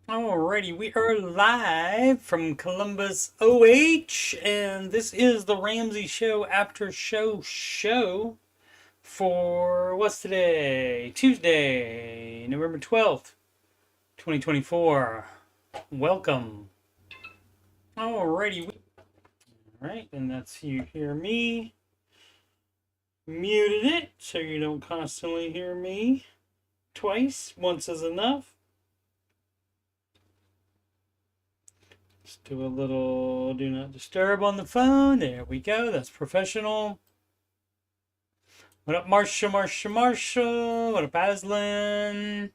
Alrighty, we are live from Columbus, OH, and this is the Ramsey Show After Show for what's today? Tuesday, November 12th, 2024. Welcome. Alrighty, alright, and that's you hear me. Muted it so you don't constantly hear me twice. Once is enough. Let's do a little do not disturb on the phone. There we go. That's professional. What up, Marsha? What up, Aslan?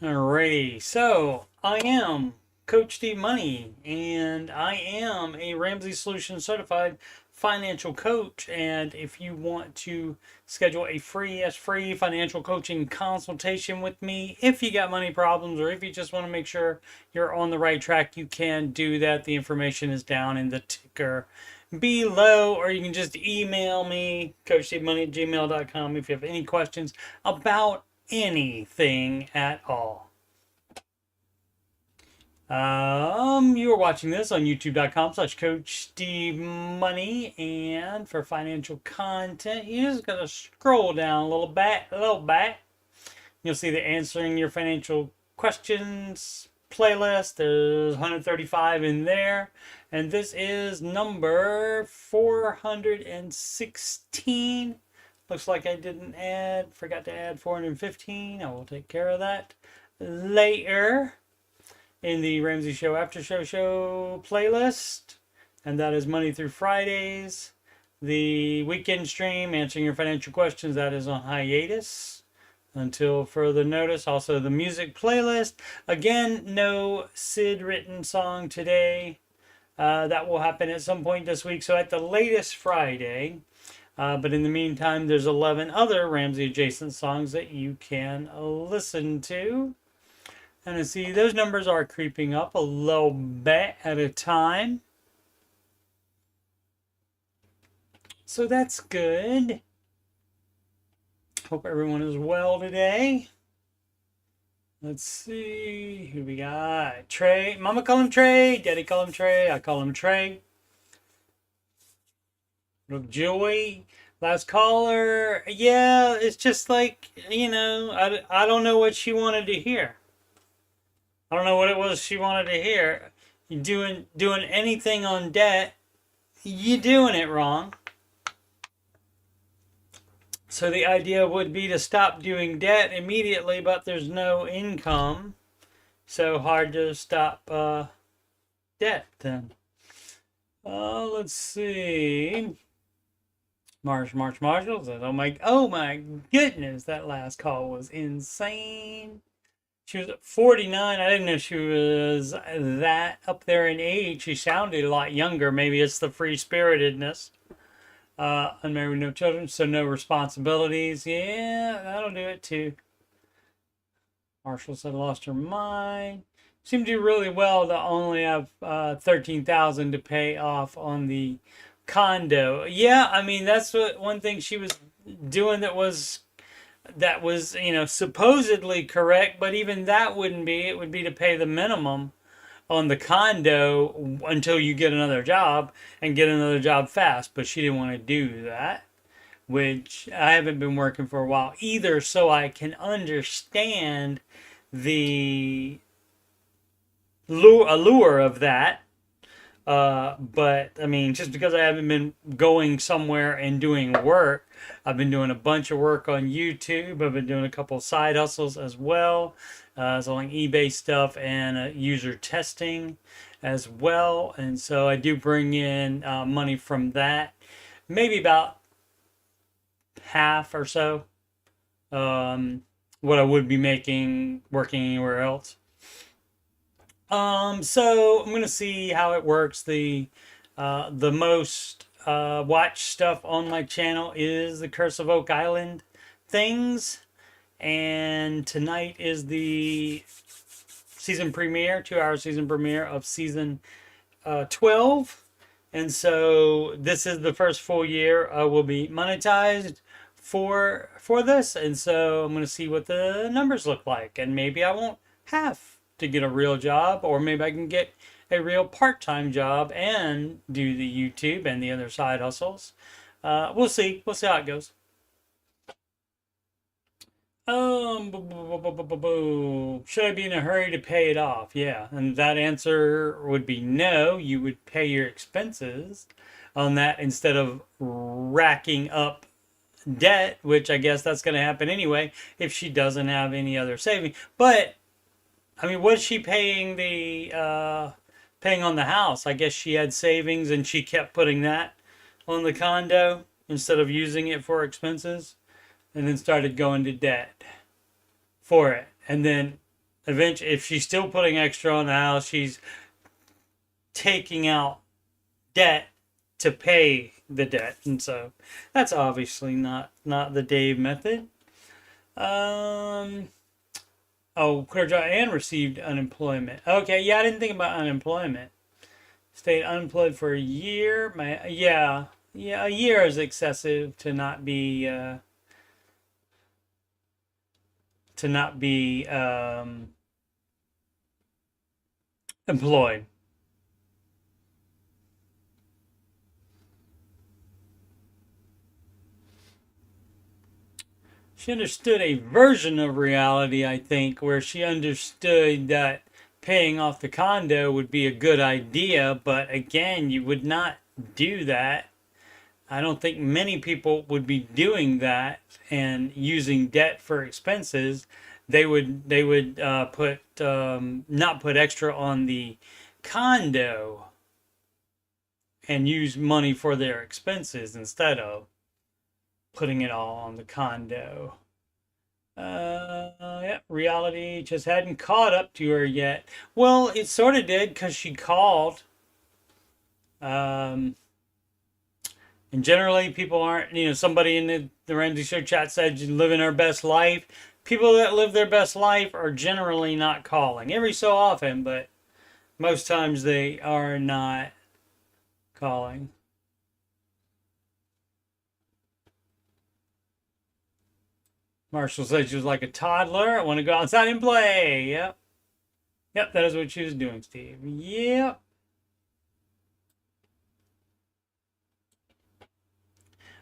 Alrighty. So, I am Coach Steve Money, and I am a Ramsey Solutions certified financial coach. And if you want to schedule a free financial coaching consultation with me, if you got money problems or if you just want to make sure you're on the right track, you can do that. The information is down in the ticker below, or you can just email me, coachstevemoney@gmail.com, if you have any questions about anything at all. You are watching this on youtube.com/coachstevemoney, and for financial content, you just gotta scroll down a little bit. You'll see the answering your financial questions playlist. There's 135 in there, and this is number 416. Looks like I forgot to add 415. I will take care of that later in the Ramsey Show Aftershow playlist, and that is Money Through Fridays. The weekend stream, answering your financial questions, that is on hiatus until further notice. Also, the music playlist. Again, no Sid written song today. That will happen at some point this week, so at the latest Friday. But in the meantime, there's 11 other Ramsey adjacent songs that you can listen to. And I see those numbers are creeping up a little bit at a time. So that's good. Hope everyone is well today. Let's see who we got. Trey. Mama call him Trey. Daddy call him Trey. I call him Trey. Joy. Last caller. Yeah, it's just like, I don't know what she wanted to hear. I don't know what it was she wanted to hear. You doing anything on debt, you doing it wrong. So the idea would be to stop doing debt immediately, but there's no income. So hard to stop debt then. Let's see. Marshall says, oh my goodness, that last call was insane. She was 49. I didn't know she was that up there in age. She sounded a lot younger. Maybe it's the free-spiritedness. Unmarried with no children, so no responsibilities. Yeah, that'll do it too. Marshall said lost her mind. Seemed to do really well to only have $13,000 to pay off on the condo. Yeah, I mean that's one thing she was doing that was supposedly correct, but even that wouldn't be. It would be to pay the minimum on the condo until you get another job and get another job fast. But she didn't want to do that, which I haven't been working for a while either, so I can understand the allure of that. But I mean, just because I haven't been going somewhere and doing work, I've been doing a bunch of work on YouTube. I've been doing a couple of side hustles as well, so like eBay stuff and user testing as well. And so I do bring in money from that, maybe about half or so what I would be making working anywhere else. So I'm gonna see how it works. The most watched stuff on my channel is the Curse of Oak Island things, and tonight is the season premiere, 2-hour season premiere of season 12. And so this is the first full year will be monetized for this. And so I'm going to see what the numbers look like. And maybe I won't have to get a real job, or maybe I can get a real part-time job and do the YouTube and the other side hustles. We'll see. We'll see how it goes. Should I be in a hurry to pay it off? Yeah, and that answer would be no. You would pay your expenses on that instead of racking up debt, which I guess that's going to happen anyway if she doesn't have any other saving. But I mean, was she paying the paying on the house? I guess she had savings and she kept putting that on the condo instead of using it for expenses, and then started going to debt for it. And then eventually, if she's still putting extra on the house, she's taking out debt to pay the debt. And so that's obviously not the Dave method. Oh, quit her job and received unemployment. Okay, yeah, I didn't think about unemployment. Stayed unemployed for a year. Yeah, a year is excessive to not be employed. She understood a version of reality, I think, where she understood that paying off the condo would be a good idea, but again, you would not do that. I don't think many people would be doing that and using debt for expenses. They would put not put extra on the condo and use money for their expenses instead of putting it all on the condo. Yeah, reality just hadn't caught up to her yet. Well, it sort of did because she called. And generally, people aren't, somebody in the Ramsey Show chat said living their best life. People that live their best life are generally not calling. Every so often, but most times they are not calling. Marshall said she was like a toddler. I want to go outside and play. Yep. Yep, that is what she was doing, Steve. Yep.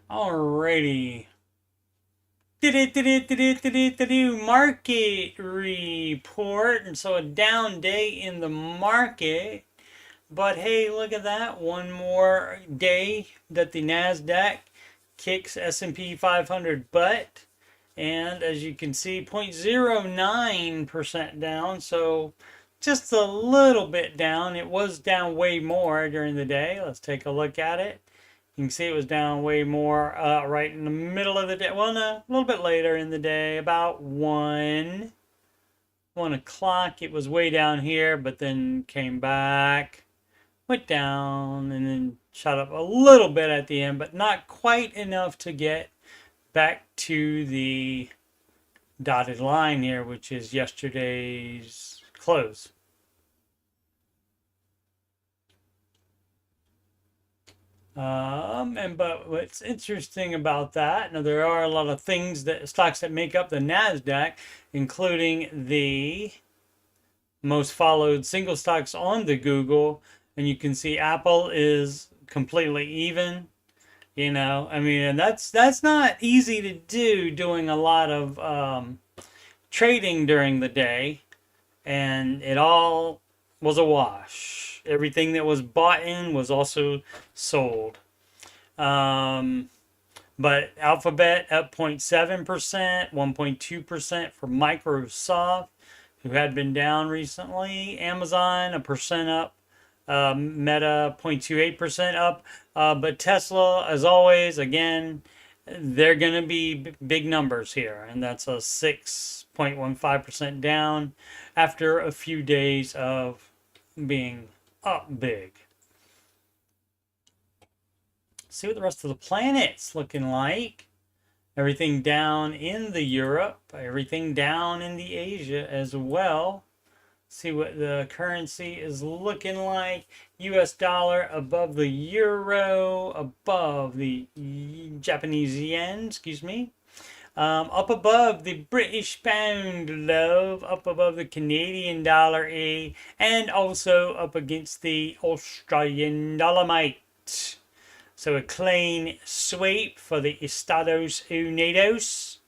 Alrighty. Market report. And so a down day in the market. But hey, look at that. One more day that the NASDAQ kicks S&P 500 butt. And as you can see, 0.09% down. So just a little bit down. It was down way more during the day. Let's take a look at it. You can see it was down way more right in the middle of the day. Well, no, a little bit later in the day, about 1 o'clock. It was way down here, but then came back, went down, and then shot up a little bit at the end, but not quite enough to get back to the dotted line here, which is yesterday's close. But what's interesting about that, now there are a lot of stocks that make up the NASDAQ, including the most followed single stocks on the Google, and you can see Apple is completely even. And that's not easy to do, doing a lot of trading during the day, and it all was a wash. Everything that was bought in was also sold. But Alphabet up 0.7%, 1.2% for Microsoft, who had been down recently. Amazon 1% up. Meta 0.28% up. But Tesla, as always, again, they're going to be big numbers here. And that's a 6.15% down after a few days of being up big. See what the rest of the planet's looking like. Everything down in the Europe, everything down in the Asia as well. See what the currency is looking like. US dollar above the euro, above the Japanese yen, excuse me. Up above the British pound, love. Up above the Canadian dollar, and also up against the Australian dollarmite. So a clean sweep for the Estados Unidos.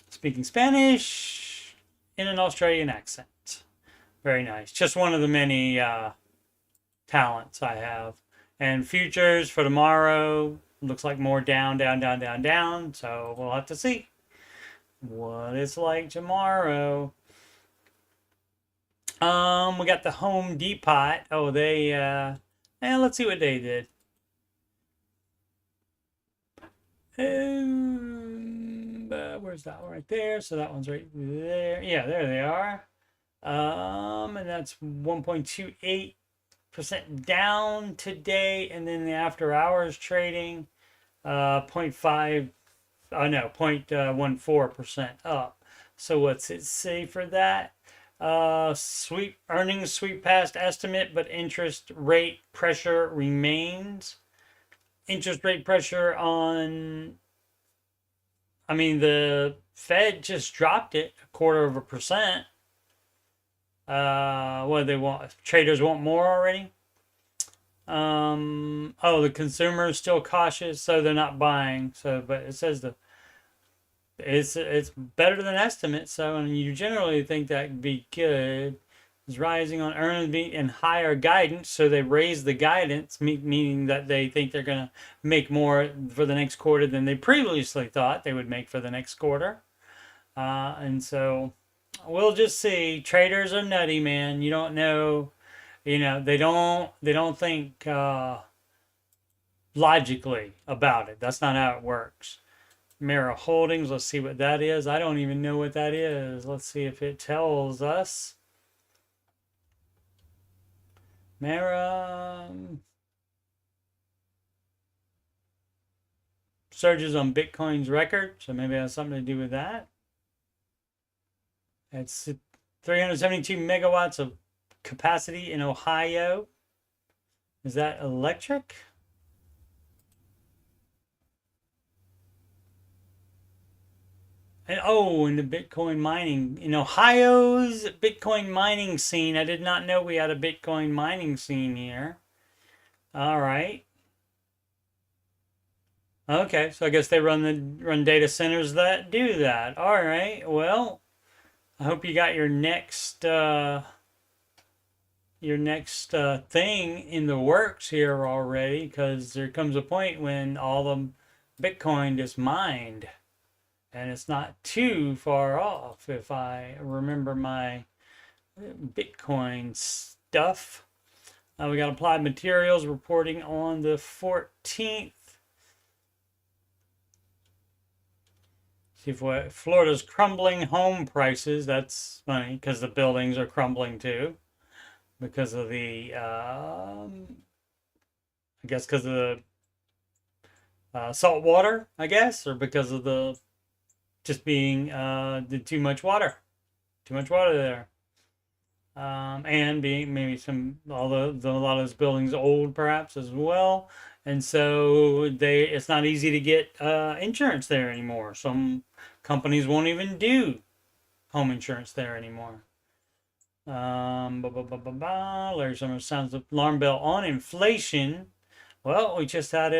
Speaking Spanish in an Australian accent. Very nice. Just one of the many talents I have. And futures for tomorrow looks like more down, down, down, down, down. So we'll have to see what it's like tomorrow. We got the Home Depot. Oh, they let's see what they did. Where's that one right there? So that one's right there. Yeah, there they are. And that's 1.28% down today, and then the after hours trading 0.14% up. So what's it say for that? Sweep earnings sweep past estimate, but interest rate pressure remains. Interest rate pressure on, I mean, the Fed just dropped it 0.25%. What do they want? Traders want more already. Oh, the consumer is still cautious, so they're not buying. So, but it says it's better than estimate. So, and you generally think that would be good. It's rising on earnings and higher guidance, so they raised the guidance, meaning that they think they're going to make more for the next quarter than they previously thought they would make for the next quarter. And so we'll just see. Traders are nutty, man. You don't know. You know, they don't think logically about it. That's not how it works. Mara Holdings, let's see what that is. I don't even know what that is. Let's see if it tells us. Mara surges on Bitcoin's record, so maybe it has something to do with that. It's 372 megawatts of capacity in Ohio. Is that electric? And oh, in the Bitcoin mining, in Ohio's Bitcoin mining scene, I did not know we had a Bitcoin mining scene here. All right. Okay, so I guess they run data centers that do that. All right. Well, I hope you got your next thing in the works here already, because there comes a point when all the Bitcoin is mined. And it's not too far off if I remember my Bitcoin stuff. We got Applied Materials reporting on the 14th. See if Florida's crumbling home prices. That's funny because the buildings are crumbling too. Because of the, I guess because of the salt water, I guess, or because of the just being too much water there, and being maybe a lot of those buildings old perhaps as well, and so it's not easy to get insurance there anymore. Some companies won't even do home insurance there anymore. Larry Summers sounds the alarm bell on inflation. Well, we just had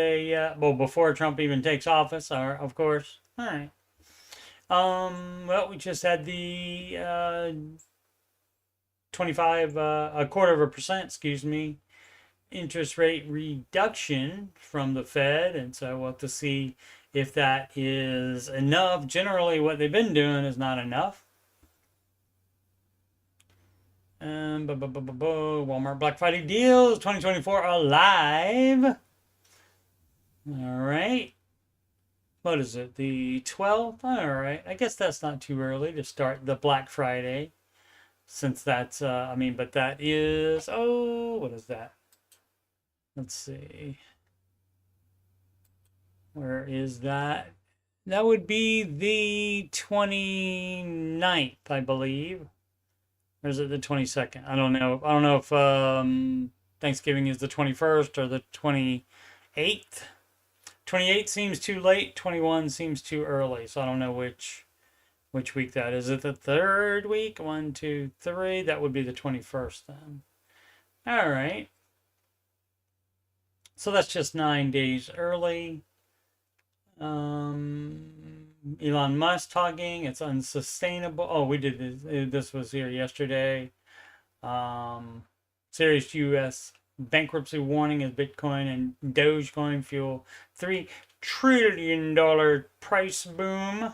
before Trump even takes office, of course. All right. Well, we just had the 0.25%, excuse me, interest rate reduction from the Fed, and so we'll have to see if that is enough. Generally, what they've been doing is not enough. Walmart Black Friday deals 2024 are live. All right. What is it? The 12th? All right. I guess that's not too early to start the Black Friday, since that's, but that is, what is that? Let's see. Where is that? That would be the 29th, I believe. Or is it the 22nd? I don't know. I don't know if Thanksgiving is the 21st or the 28th. 28 seems too late. 21 seems too early. So I don't know which week that is. Is it the third week? 1, 2, 3. That would be the 21st then. All right. So that's just 9 days early. Elon Musk talking. It's unsustainable. Oh, we did this. This was here yesterday. Serious U.S. bankruptcy warning as Bitcoin and Dogecoin fuel $3 trillion price boom.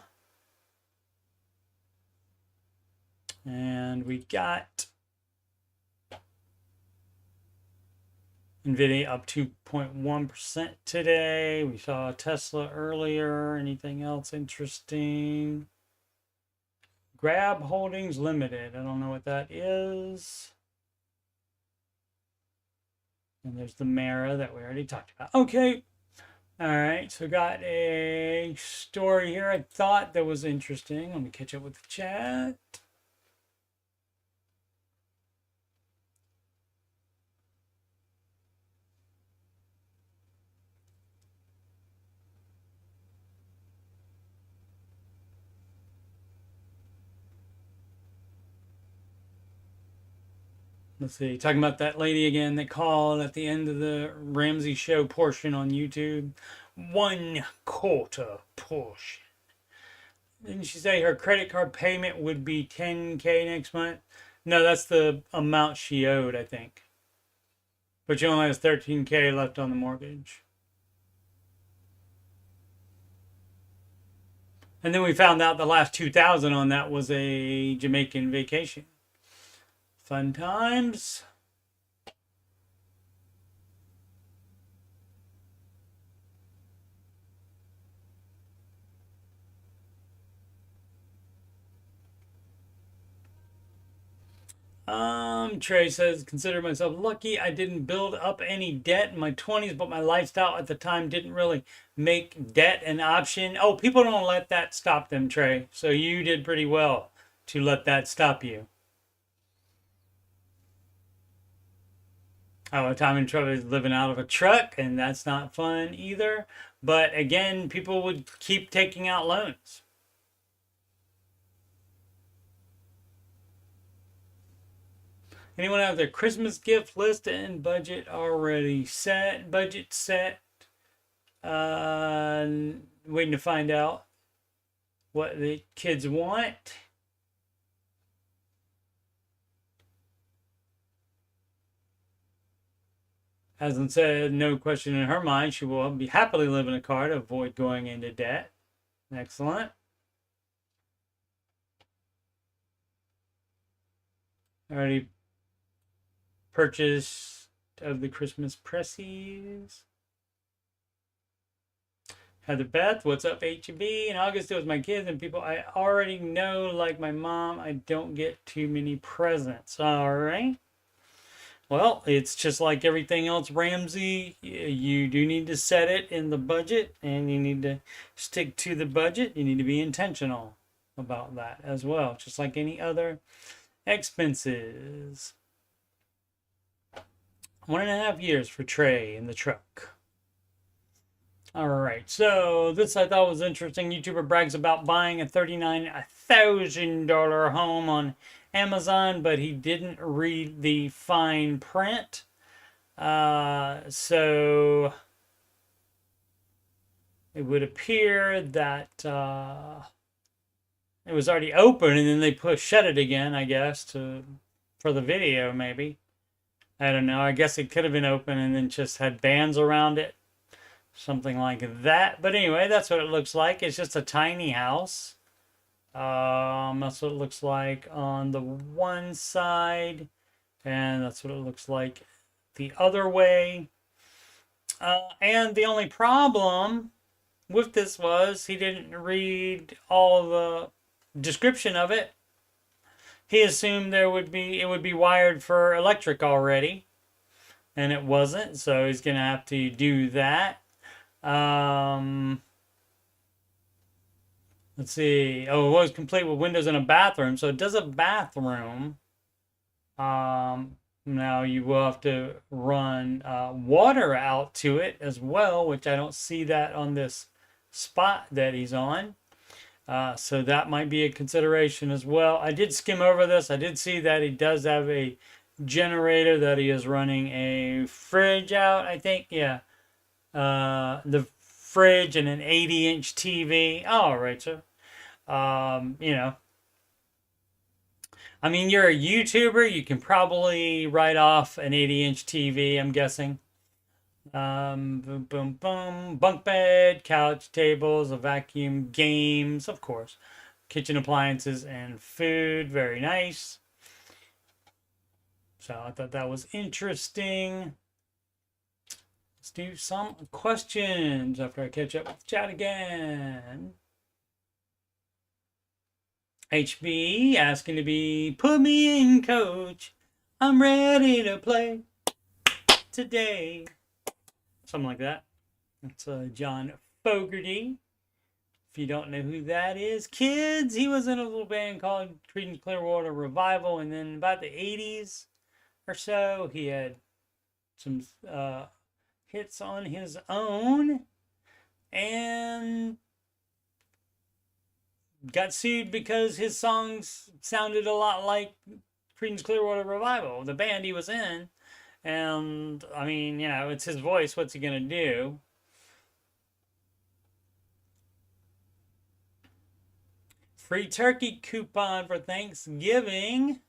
And we got NVIDIA up 2.1% today. We saw Tesla earlier. Anything else interesting? Grab Holdings Limited. I don't know what that is. And there's the Mara that we already talked about. Okay. All right. So got a story here I thought that was interesting. Let me catch up with the chat. Let's see, talking about that lady again that called at the end of the Ramsey show portion on YouTube. 1/4 portion. Didn't she say her credit card payment would be $10K next month? No, that's the amount she owed, I think. But she only has $13K left on the mortgage. And then we found out the last $2,000 on that was a Jamaican vacation. Fun times. Trey says, consider myself lucky. I didn't build up any debt in my 20s, but my lifestyle at the time didn't really make debt an option. Oh, people don't let that stop them, Trey. So you did pretty well to let that stop you. Oh, time in trouble is living out of a truck, and that's not fun either. But again, people would keep taking out loans. Anyone have their Christmas gift list and budget already set? Budget set. Waiting to find out what the kids want. Hasn't said no question in her mind. She will be happily live in a car to avoid going into debt. Excellent. Already purchase of the Christmas pressies. Heather Beth, what's up, HB? In August, it was my kids and people I already know, like my mom. I don't get too many presents. All right. Well, it's just like everything else, Ramsey. You do need to set it in the budget and you need to stick to the budget. You need to be intentional about that as well, just like any other expenses. 1.5 years for Trey in the truck. All right, so this I thought was interesting. YouTuber brags about buying a $39,000 home on Amazon, but he didn't read the fine print. So it would appear that it was already open, and then they shut it again, I guess, for the video, maybe. I don't know. I guess it could have been open and then just had bands around it. Something like that. But anyway, that's what it looks like. It's just a tiny house. That's what it looks like on the one side. And that's what it looks like the other way. And the only problem with this was he didn't read all the description of it. He assumed it would be wired for electric already. And it wasn't. So he's going to have to do that. Let's see. Oh, it was complete with windows and a bathroom. So it does a bathroom. Now you will have to run water out to it as well, which I don't see that on this spot that he's on. So that might be a consideration as well. I did skim over this. I did see that he does have a generator that he is running a fridge out, I think. Yeah. The fridge and an 80-inch TV. All right, so you know, I mean, you're a YouTuber. You can probably write off an 80-inch TV, I'm guessing. Boom, boom, boom. Bunk bed, couch, tables, a vacuum, games, of course. Kitchen appliances and food. Very nice. So I thought that was interesting. Let's do some questions after I catch up with chat again. HB asking to be put me in, coach. I'm ready to play today. Something like that. That's John Fogerty. If you don't know who that is, kids, he was in a little band called Creedence Clearwater Revival, and then about the 80s or so, he had some hits on his own, and got sued because his songs sounded a lot like Creedence Clearwater Revival, the band he was in. And I mean, you know, it's his voice. What's he gonna do? Free turkey coupon for Thanksgiving.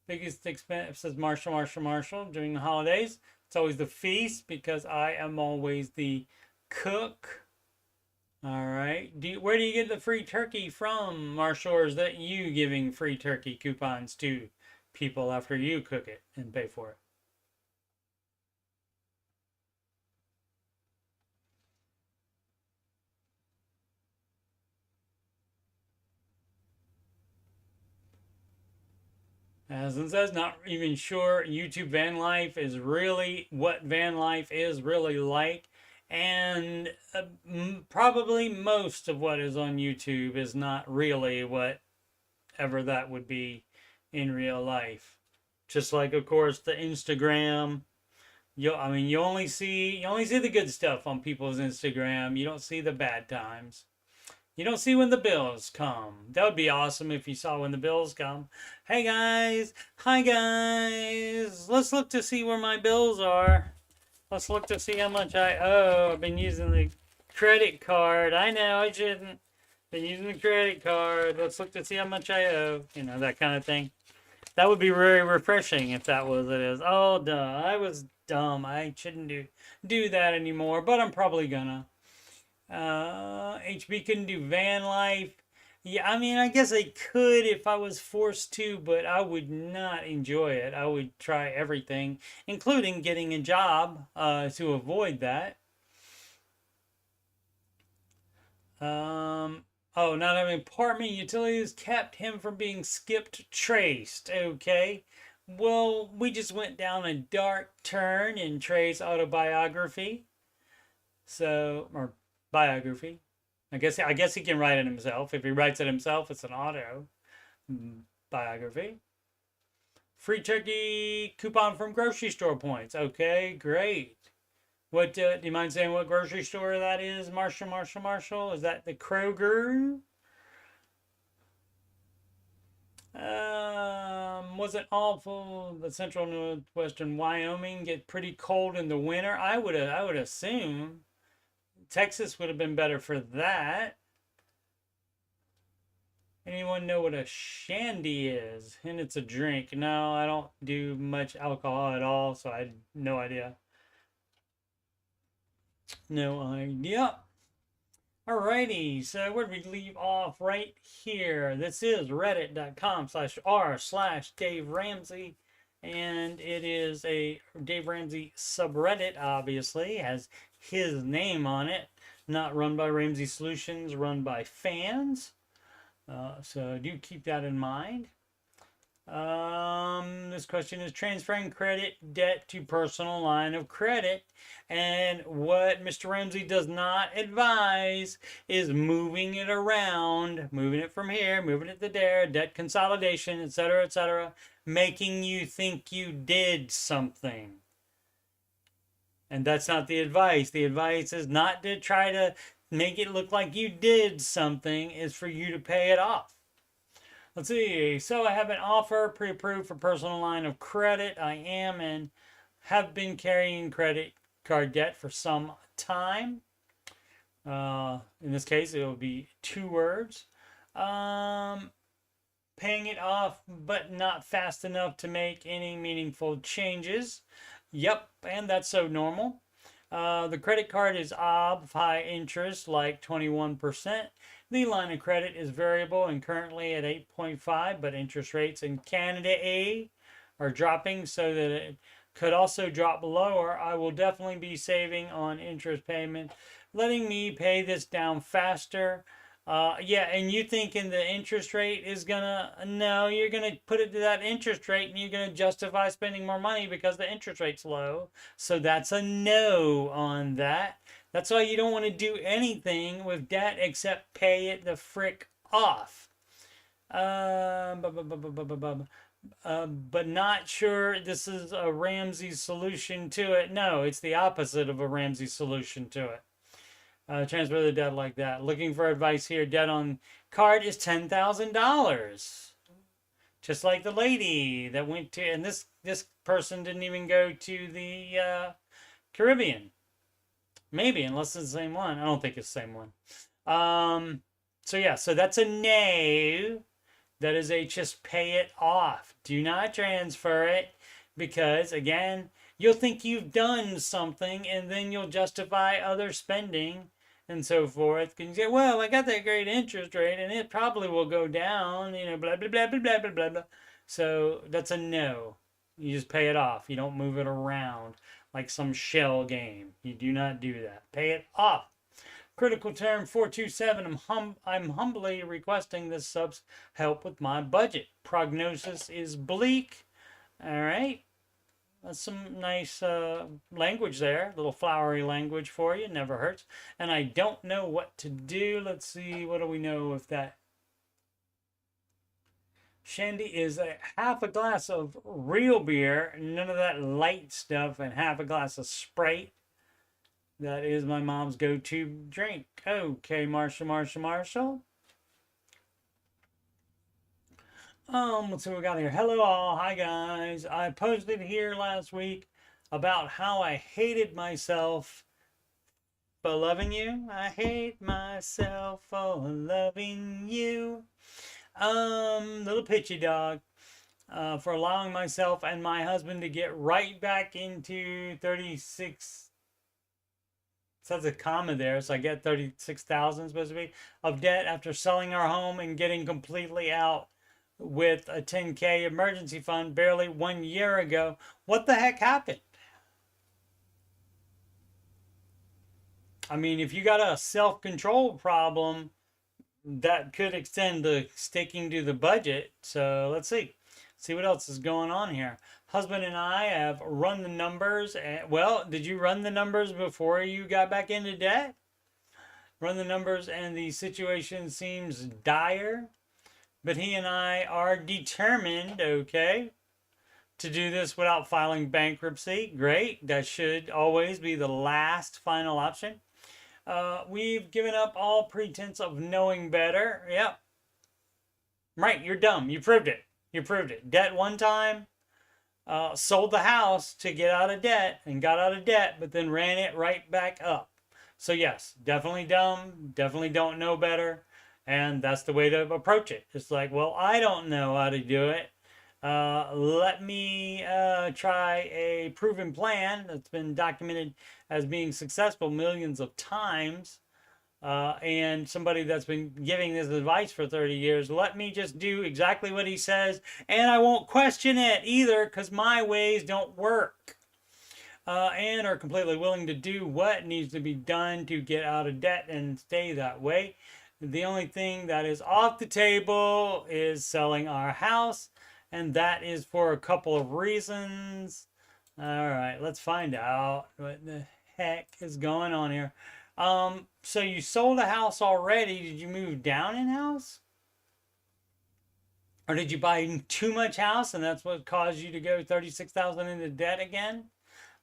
Biggest expense, says Marshall during the holidays. It's always the feast because I am always the cook. All right. Where do you get the free turkey from, Marshall? Or is that you giving free turkey coupons to people after you cook it and pay for it? As it says, not even sure YouTube van life is really what van life is really like. And probably most of what is on YouTube is not really whatever that would be in real life. Just like, of course, the Instagram. You only see the good stuff on people's Instagram. You don't see the bad times. You don't see when the bills come. That would be awesome if you saw when the bills come. Hey guys, hi guys. Let's look to see where my bills are. Let's look to see how much I owe. I've been using the credit card. I know I shouldn't. Been using the credit card. Let's look to see how much I owe. You know, that kind of thing. That would be very refreshing if that was it is. Oh, duh. I was dumb. I shouldn't do that anymore, but I'm probably gonna. HB couldn't do van life. Yeah, I mean, I guess I could if I was forced to, but I would not enjoy it. I would try everything, including getting a job to avoid that. Oh, not having apartment utilities kept him from being skipped traced. Okay. Well, we just went down a dark turn in Trey's autobiography. So, or biography. I guess he can write it himself. If he writes it himself, it's an auto biography. Free turkey coupon from grocery store points. Okay, great. What do you mind saying what grocery store that is? Marshall? Is that the Kroger? Was it awful? The central northwestern Wyoming get pretty cold in the winter. I would assume Texas would have been better for that. Anyone know what a shandy is? And it's a drink. No, I don't do much alcohol at all, so I had no idea. No idea. Alrighty, so where did we leave off? Right here. This is reddit.com/r/Dave Ramsey. And it is a Dave Ramsey subreddit, obviously. Has his name on it. Not run by Ramsey Solutions, run by fans. So do keep that in mind. This question is transferring credit debt to personal line of credit. And what Mr. Ramsey does not advise is moving it around, moving it from here, moving it to there, debt consolidation, etc., making you think you did something. And that's not the advice. The advice is not to try to make it look like you did something, is for you to pay it off. Let's see. So I have an offer pre-approved for personal line of credit. I am and have been carrying credit card debt for some time. In this case, it will be 2 words. Paying it off, but not fast enough to make any meaningful changes. Yep, and that's so normal. The credit card is of high interest, like 21%. The line of credit is variable and currently at 8.5, but interest rates in Canada are dropping so that it could also drop lower. I will definitely be saving on interest payment, letting me pay this down faster. Yeah, and you thinking the interest rate is gonna, no, you're gonna put it to that interest rate and you're gonna justify spending more money because the interest rate's low. So that's a no on that. That's why you don't want to do anything with debt except pay it the frick off. But not sure this is a Ramsey solution to it. No, it's the opposite of a Ramsey solution to it. Transfer the debt like that. Looking for advice here. Debt on card is $10,000. Just like the lady that went to, and this person didn't even go to the Caribbean. Maybe, unless it's the same one. I don't think it's the same one. So yeah, so that's a no. That is a just pay it off. Do not transfer it because, again, you'll think you've done something and then you'll justify other spending and so forth. You can say, well, I got that great interest rate and it probably will go down, you know, blah, blah, blah, blah, blah, blah, blah, blah. So that's a no. You just pay it off. You don't move it around like some shell game. You do not do that. Pay it off. Critical term 427. I'm humbly requesting this sub's help with my budget. Prognosis is bleak. All right. That's some nice language there. A little flowery language for you. Never hurts. And I don't know what to do. Let's see. What do we know if that? Shandy is a half a glass of real beer. None of that light stuff. And half a glass of Sprite. That is my mom's go-to drink. Okay, Marshall. Let's see what we got here. Hello all. Hi guys. I posted here last week about how I hated myself for loving you. I hate myself for loving you. Little pitchy dog. For allowing myself and my husband to get right back into 36. That's a comma there, so I get 36,000 supposed to be of debt after selling our home and getting completely out with a 10K emergency fund barely 1 year ago. What the heck happened? I mean, if you got a self-control problem, that could extend to sticking to the budget. So let's see what else is going on here. Husband and I have run the numbers. Well, did you run the numbers before you got back into debt? Run the numbers and the situation seems dire. But he and I are determined, okay, to do this without filing bankruptcy. Great. That should always be the last final option. We've given up all pretense of knowing better. Yep. Right, you're dumb. You proved it. Debt one time. Sold the house to get out of debt and got out of debt, but then ran it right back up. So yes, definitely dumb, definitely don't know better, and that's the way to approach it. It's like, well, I don't know how to do it. Let me try a proven plan that's been documented as being successful millions of times. And somebody that's been giving this advice for 30 years, let me just do exactly what he says, and I won't question it either because my ways don't work. And are completely willing to do what needs to be done to get out of debt and stay that way. The only thing that is off the table is selling our house, and that is for a couple of reasons. All right, let's find out what the heck is going on here. So you sold a house already. Did you move down in house? Or did you buy too much house and that's what caused you to go 36,000 into debt again?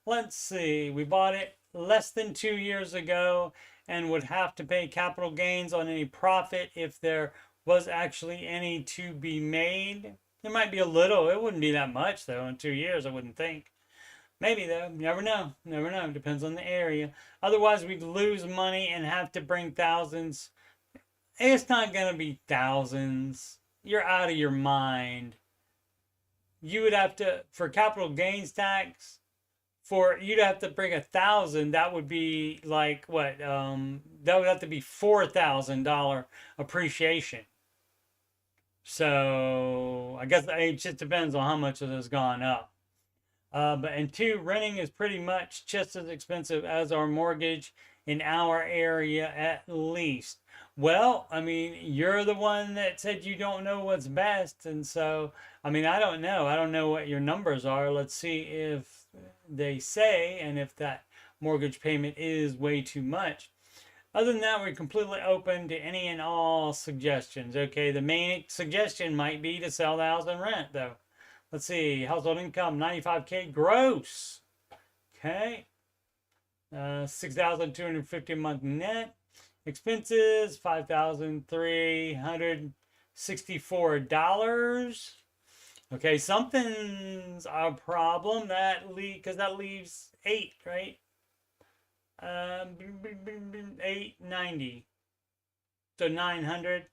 Let's see. We bought it less than 2 years ago and would have to pay capital gains on any profit if there was actually any to be made. There might be a little. It wouldn't be that much though in 2 years, I wouldn't think. Maybe though. Never know. Never know. Depends on the area. Otherwise, we'd lose money and have to bring thousands. It's not going to be thousands. You're out of your mind. You would have to, for capital gains tax, you'd have to bring 1,000. That would be like what? That would have to be $4,000 appreciation. So I guess it just depends on how much it has gone up. And two, renting is pretty much just as expensive as our mortgage in our area at least. Well, I mean, you're the one that said you don't know what's best. And so, I mean, I don't know. I don't know what your numbers are. Let's see if they say and if that mortgage payment is way too much. Other than that, we're completely open to any and all suggestions. Okay, the main suggestion might be to sell the house and rent, though. Let's see, household income, 95K gross. Okay. $6,250 a month net. Expenses, $5,364. Okay, something's a problem. Because that leaves 8, right? 890. So 900.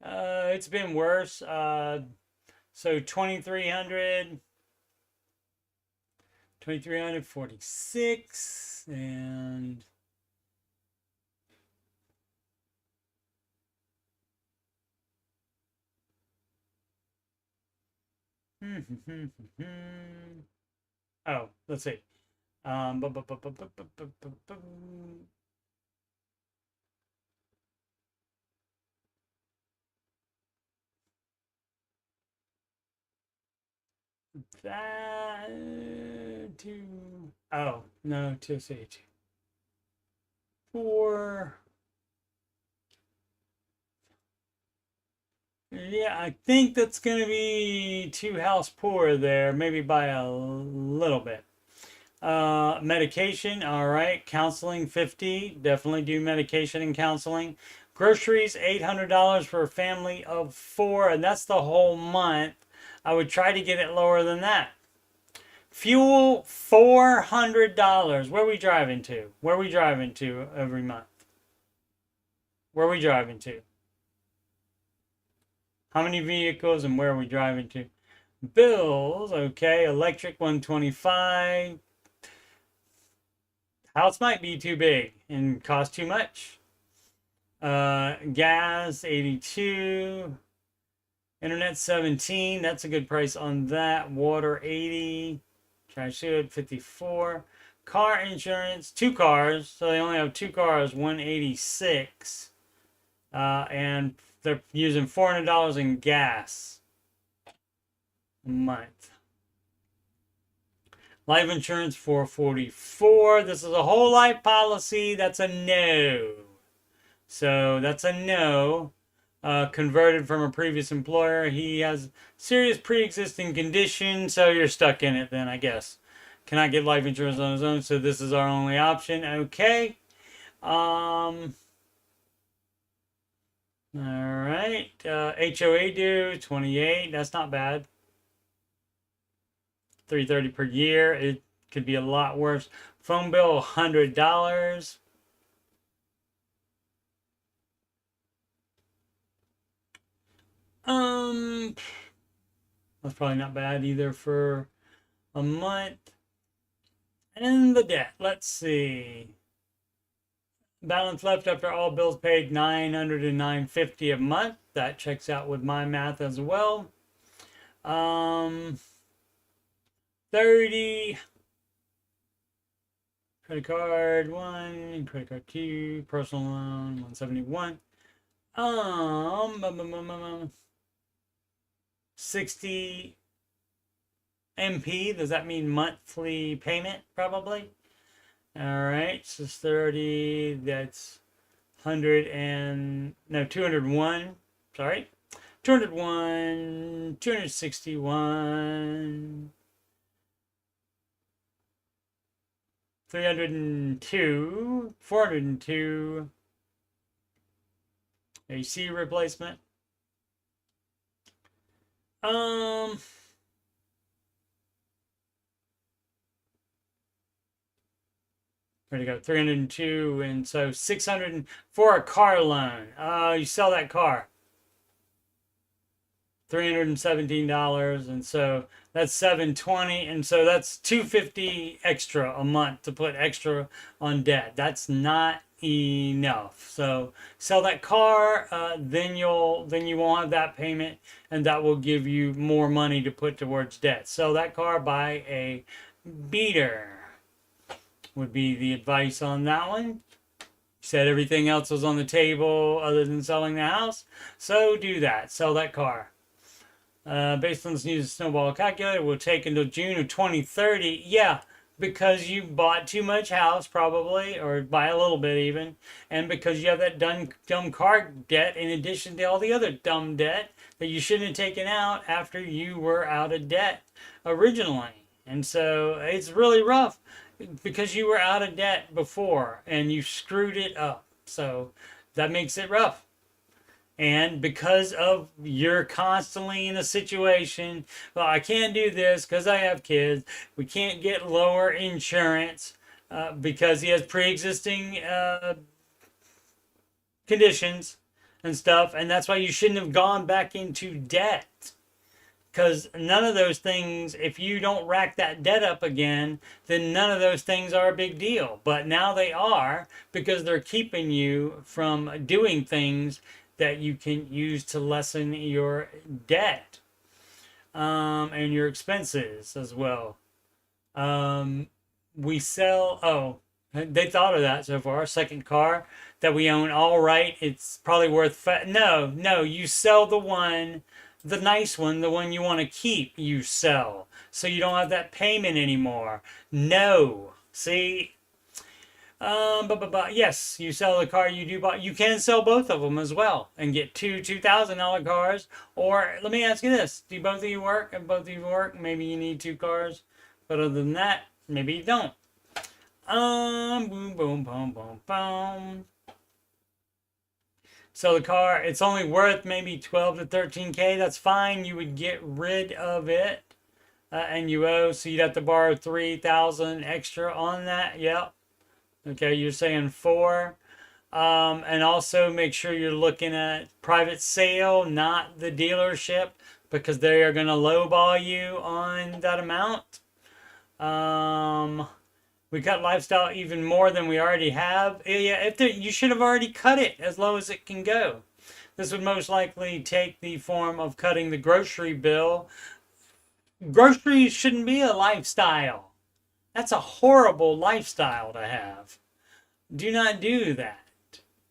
It's been worse. So 2,346 and oh, let's see. That two. Oh no, 2C2. 4. Yeah, I think that's gonna be two house poor there, maybe by a little bit. Medication, all right. Counseling, 50. Definitely do medication and counseling. Groceries, $800 for a family of 4, and that's the whole month. I would try to get it lower than that. Fuel, $400. Where are we driving to? Where are we driving to every month? Where are we driving to? How many vehicles and where are we driving to? Bills, okay. Electric, 125. House might be too big and cost too much. Gas, 82. Internet, 17. That's a good price on that. Water, 80. CashApp, 54. Car insurance, 2 cars. So they only have 2 cars, 186. And they're using $400 in gas a month. Life insurance, $444. This is a whole life policy. That's a no. So that's a no. Converted from a previous employer. He has serious pre-existing condition, so you're stuck in it then, I guess. Cannot get life insurance on his own, so this is our only option. Okay. All right. HOA due, 28. That's not bad. $330 per year. It could be a lot worse. Phone bill, $100. That's probably not bad either for a month. And the debt, let's see. Balance left after all bills paid, $900 and $950 a month. That checks out with my math as well. 30. Credit card 1, credit card 2, personal loan 171. 60 MP. Does that mean monthly payment? Probably. All right, so 30. That's 201. Sorry, 201, 261, 302, 402. AC replacement. Where'd it go? 302, and so 600 for a car loan. You sell that car. $317, and so that's $720, and so that's $250 extra a month to put extra on debt. That's not enough. So sell that car, then you won't have that payment, and that will give you more money to put towards debt. Sell that car, buy a beater. Would be the advice on that one. Said everything else was on the table other than selling the house, so do that. Sell that car. Based on this new snowball calculator, will take until June of 2030. Yeah, because you bought too much house, probably, or buy a little bit even, and because you have that dumb car debt in addition to all the other dumb debt that you shouldn't have taken out after you were out of debt originally. And so it's really rough because you were out of debt before and you screwed it up. So that makes it rough. And because of you're constantly in a situation, well, I can't do this because I have kids. We can't get lower insurance because he has pre-existing conditions and stuff. And that's why you shouldn't have gone back into debt. Because none of those things, if you don't rack that debt up again, then none of those things are a big deal. But now they are, because they're keeping you from doing things that you can use to lessen your debt and your expenses as well. We sell, they thought of that so far. Second car that we own, all right, it's probably worth, no, you sell the nice one, the one you want to keep, you sell. So you don't have that payment anymore. No. See? Yes, you sell the car you do buy. You can sell both of them as well and get two $2,000 cars. Or let me ask you this: do both of you work? If both of you work, maybe you need two cars. But other than that, maybe you don't. Boom, boom, boom, boom, boom. So the car, it's only worth maybe 12 to 13K. That's fine. You would get rid of it, and you owe, so you'd have to borrow 3,000 extra on that. Yep. Okay, you're saying 4. And also make sure you're looking at private sale, not the dealership, because they are going to lowball you on that amount. We cut lifestyle even more than we already have. Yeah, you should have already cut it as low as it can go. This would most likely take the form of cutting the grocery bill. Groceries shouldn't be a lifestyle. That's a horrible lifestyle to have. Do not do that.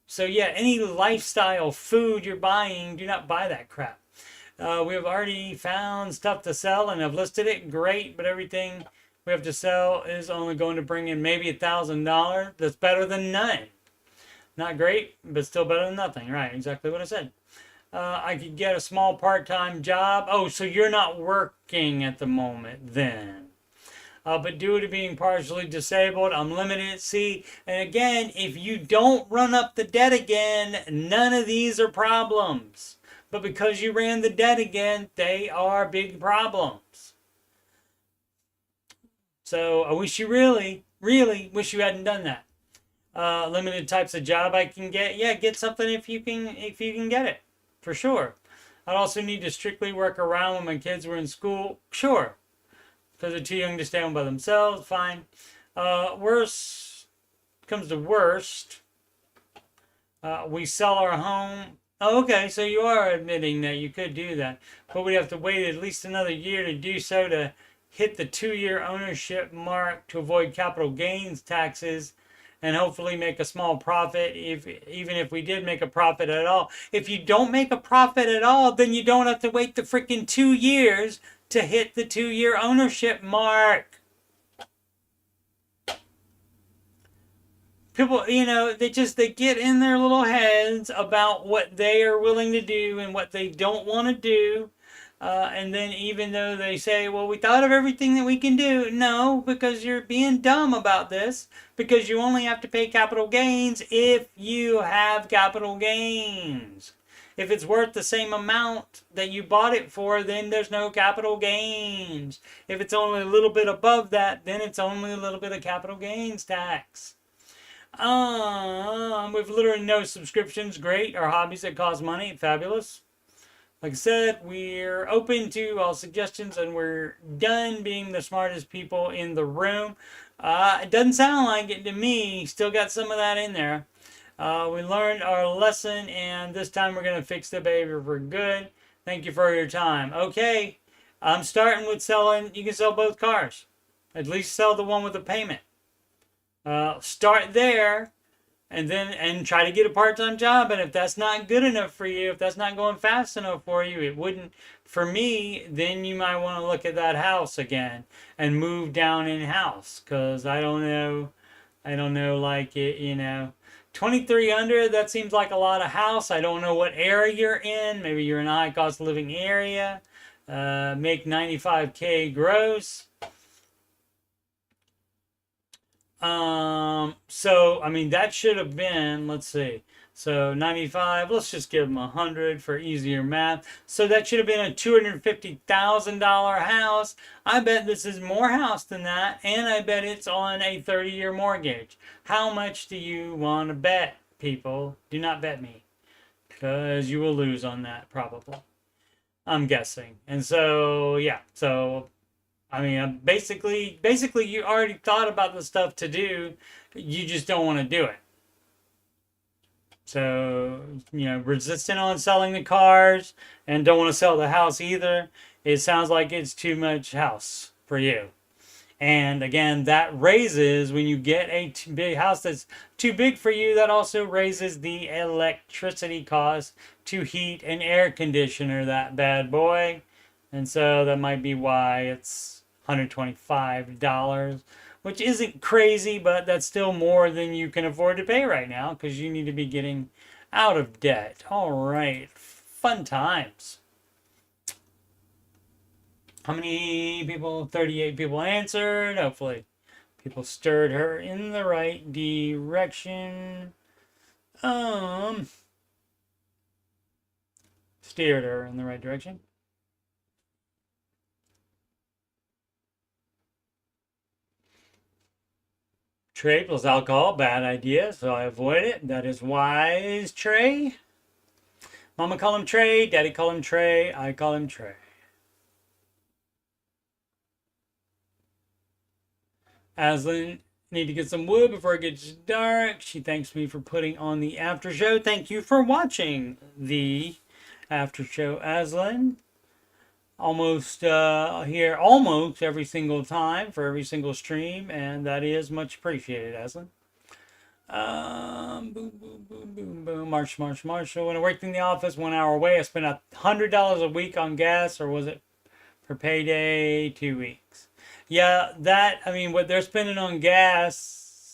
So yeah, any lifestyle food you're buying, do not buy that crap. We have already found stuff to sell and have listed it. Great, but everything we have to sell is only going to bring in maybe $1,000. That's better than none. Not great, but still better than nothing. Right, exactly what I said. I could get a small part-time job. Oh, so you're not working at the moment then. But due to being partially disabled, I'm limited. See, and again, if you don't run up the debt again, none of these are problems. But because you ran the debt again, they are big problems. So I wish you really wish you hadn't done that. Limited types of job I can get. Yeah, get something if you can get it, for sure. I'd also need to strictly work around when my kids were in school. Sure. Because they're too young to stay home by themselves. Fine. Worst comes to worst. We sell our home. Oh, okay, so you are admitting that you could do that. But we'd have to wait at least another year to do so to hit the 2-year ownership mark to avoid capital gains taxes and hopefully make a small profit, even if we did make a profit at all. If you don't make a profit at all, then you don't have to wait the freaking 2 years to hit the 2-year ownership mark. People, they get in their little heads about what they are willing to do and what they don't want to do. And then even though they say, well, we thought of everything that we can do. No, because you're being dumb about this. Because you only have to pay capital gains if you have capital gains. If it's worth the same amount that you bought it for, then there's no capital gains. If it's only a little bit above that, then it's only a little bit of capital gains tax. With literally no subscriptions, great. Our hobbies that cost money, fabulous. Like I said, we're open to all suggestions, and we're done being the smartest people in the room. It doesn't sound like it to me. Still got some of that in there. We learned our lesson, and this time we're going to fix the behavior for good. Thank you for your time. Okay, I'm starting with selling. You can sell both cars. At least sell the one with the payment. Start there. And try to get a part-time job. And if that's not good enough for you, if that's not going fast enough for you, it wouldn't for me, then you might want to look at that house again and move down in-house. Because I don't know, like it, 2,300, that seems like a lot of house. I don't know what area you're in. Maybe you're in a high cost of living area. Make $95K gross. So, I mean, that should have been, let's see. So 95, let's just give them 100 for easier math. So that should have been a $250,000 house. I bet this is more house than that. And I bet it's on a 30-year mortgage. How much do you want to bet, people? Do not bet me. Because you will lose on that, probably. I'm guessing. And so, yeah. So, I mean, basically, you already thought about the stuff to do. You just don't want to do it. So, resistant on selling the cars and don't want to sell the house either. It sounds like it's too much house for you. And again, that raises, when you get a big house that's too big for you, that also raises the electricity cost to heat an air conditioner, that bad boy. And so that might be why it's $125, which isn't crazy, but that's still more than you can afford to pay right now because you need to be getting out of debt. All right, fun times. How many people? 38 people answered. Hopefully people stirred her in the right direction. Steered her in the right direction. Trey plus alcohol, bad idea, so I avoid it. That is wise, Trey. Mama call him Trey, Daddy call him Trey, I call him Trey. Aslan, need to get some wood before it gets dark. She thanks me for putting on the after show. Thank you for watching the after show, Aslan. Almost here almost every single time for every single stream, and that is much appreciated, Aslan. Boom, boom, boom, boom, boom. March. So when I worked in the office 1 hour away, I spent $100 a week on gas, or was it for payday? 2 weeks. Yeah, what they're spending on gas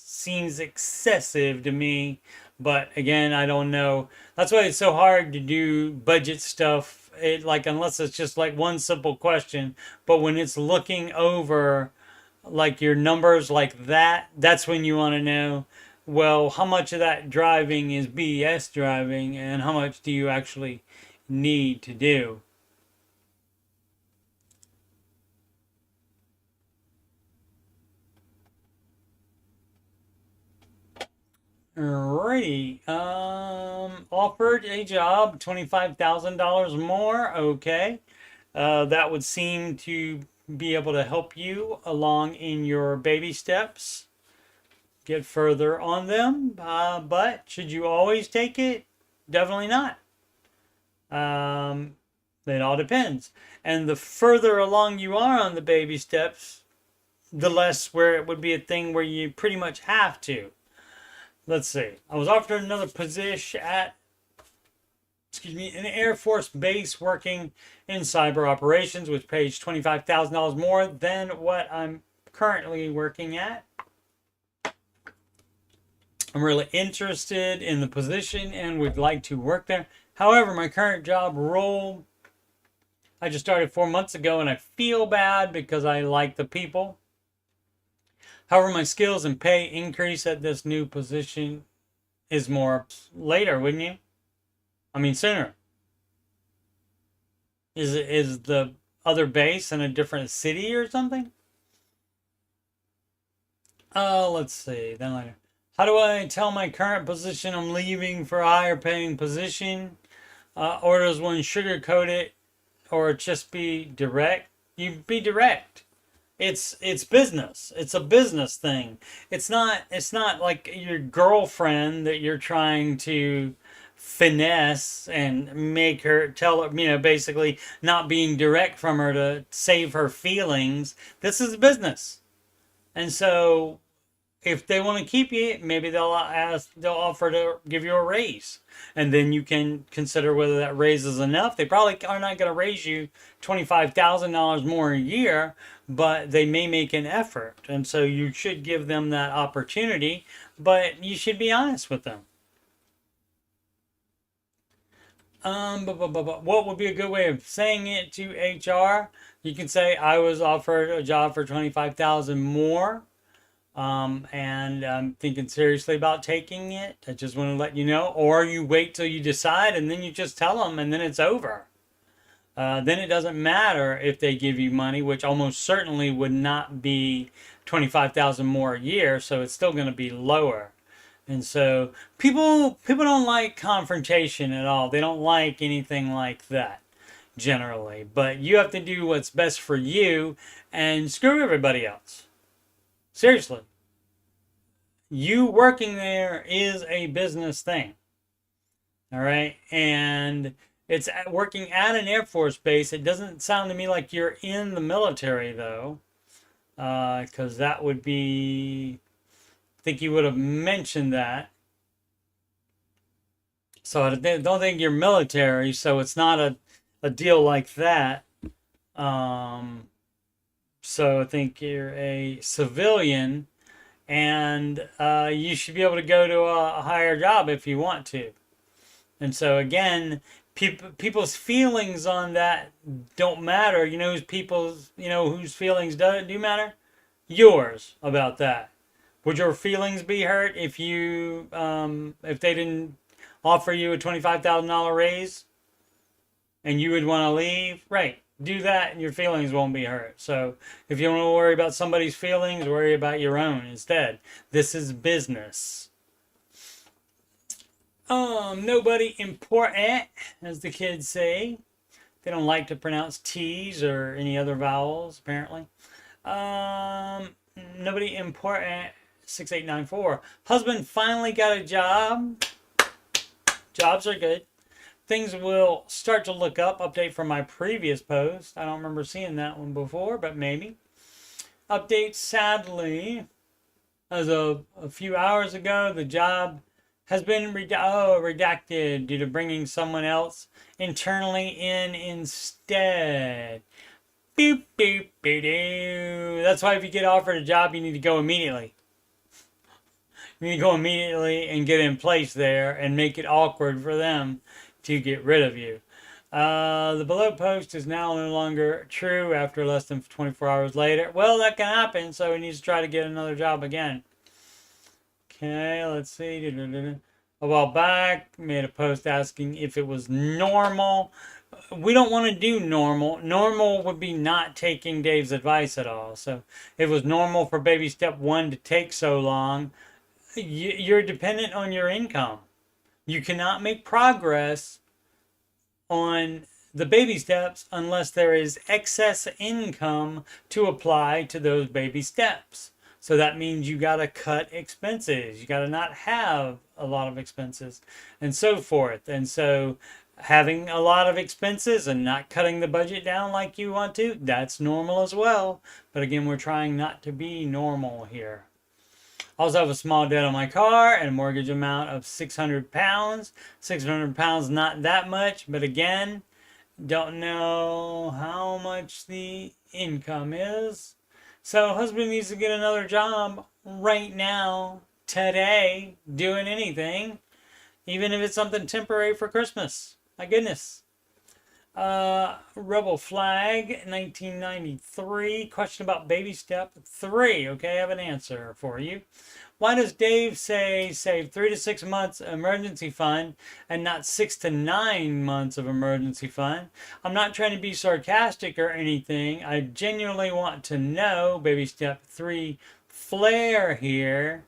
seems excessive to me, but again, I don't know. That's why it's so hard to do budget stuff. Unless it's just like one simple question, but when it's looking over like your numbers like that, that's when you want to know, well, how much of that driving is BS driving and how much do you actually need to do. Alrighty. Offered a job, $25,000 more. Okay. That would seem to be able to help you along in your baby steps. Get further on them. But should you always take it? Definitely not. It all depends. And the further along you are on the baby steps, the less where it would be a thing where you pretty much have to. let's see. I was offered another position at, an Air Force base working in cyber operations, which pays $25,000 more than what I'm currently working at. I'm really interested in the position and would like to work there. However, my current job role, I just started 4 months ago and I feel bad because I like the people. However, my skills and pay increase at this new position is more later, wouldn't you? I mean, sooner. Is the other base in a different city or something? Let's see. Then later. How do I tell my current position I'm leaving for a higher paying position? Or does one sugarcoat it, or just be direct? You be direct. It's business. It's a business thing. It's not like your girlfriend that you're trying to finesse and make her tell her, basically not being direct from her to save her feelings. This is business. And so if they want to keep you, maybe they'll offer to give you a raise. And then you can consider whether that raise is enough. They probably are not going to raise you $25,000 more a year, but they may make an effort. And so you should give them that opportunity, but you should be honest with them. What would be a good way of saying it to HR? You can say, I was offered a job for $25,000 more. And I'm thinking seriously about taking it. I just want to let you know. Or you wait till you decide and then you just tell them and then it's over. Then it doesn't matter if they give you money, which almost certainly would not be $25,000 more a year. So it's still going to be lower. And so people don't like confrontation at all. They don't like anything like that generally. But you have to do what's best for you and screw everybody else. Seriously. You working there is a business thing. All right. And it's working at an Air Force base. It doesn't sound to me like you're in the military, though. Because that would be... I think you would have mentioned that. So I don't think you're military. So it's not a deal like that. So I think you're a civilian, and you should be able to go to a higher job if you want to. And so again, people's feelings on that don't matter. You know whose feelings do matter? Yours about that. Would your feelings be hurt if they didn't offer you a $25,000 raise, and you would want to leave? Right. Do that and your feelings won't be hurt. So if you don't want to worry about somebody's feelings, worry about your own instead. This is business. Nobody important, as the kids say. They don't like to pronounce T's or any other vowels, apparently. Nobody important, 6894. Husband finally got a job. Jobs are good. Things will start to look up. Update from my previous post. I don't remember seeing that one before, but maybe. Update, sadly, as of a few hours ago, the job has been redacted due to bringing someone else internally in instead. Boop, boop, boop, doo. That's why if you get offered a job, you need to go immediately. You need to go immediately and get in place there and make it awkward for them to get rid of you. The below post is now no longer true after less than 24 hours later. Well, that can happen, so he needs to try to get another job again. Okay, let's see. A while back, made a post asking if it was normal. We don't want to do normal. Normal would be not taking Dave's advice at all. So if it was normal for baby step 1 to take so long, you're dependent on your income. You cannot make progress on the baby steps unless there is excess income to apply to those baby steps. So that means you got to cut expenses. You got to not have a lot of expenses and so forth. And so having a lot of expenses and not cutting the budget down like you want to, that's normal as well. But again, we're trying not to be normal here. Also have a small debt on my car and a mortgage amount of £600. £600, not that much, but again, don't know how much the income is. So husband needs to get another job right now, today, doing anything, even if it's something temporary for Christmas. My goodness. Rebel Flag, 1993. Question about baby step 3. Okay, I have an answer for you. Why does Dave say save 3 to 6 months emergency fund and not 6 to 9 months of emergency fund? I'm not trying to be sarcastic or anything. I genuinely want to know, baby step 3 flair here.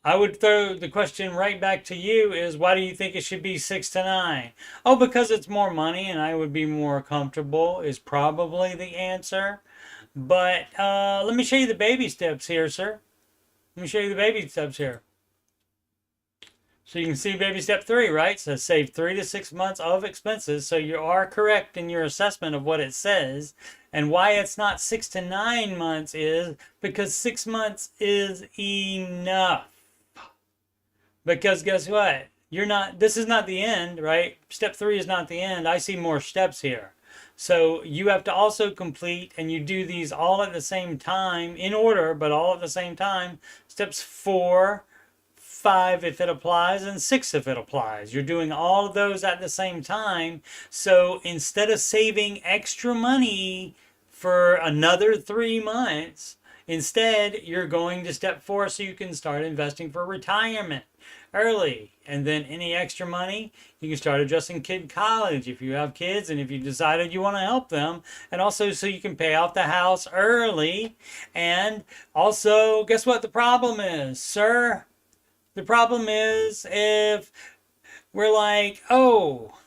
I would throw the question right back to you is why do you think it should be 6 to 9? Oh, because it's more money and I would be more comfortable is probably the answer. But let me show you the baby steps here, sir. Let me show you the baby steps here. So you can see baby step 3, right? So save 3 to 6 months of expenses. So you are correct in your assessment of what it says. And why it's not 6 to 9 months is because 6 months is enough. Because guess what? This is not the end, right? Step 3 is not the end. I see more steps here. So you have to also complete, and you do these all at the same time, in order, but all at the same time. Steps 4, 5 if it applies, and 6 if it applies. You're doing all of those at the same time. So instead of saving extra money for another 3 months, instead you're going to step 4 so you can start investing for retirement early. And then any extra money, you can start adjusting kid college if you have kids and if you decided you want to help them. And also so you can pay off the house early. And also, guess what the problem is, sir? The problem is if we're like, oh,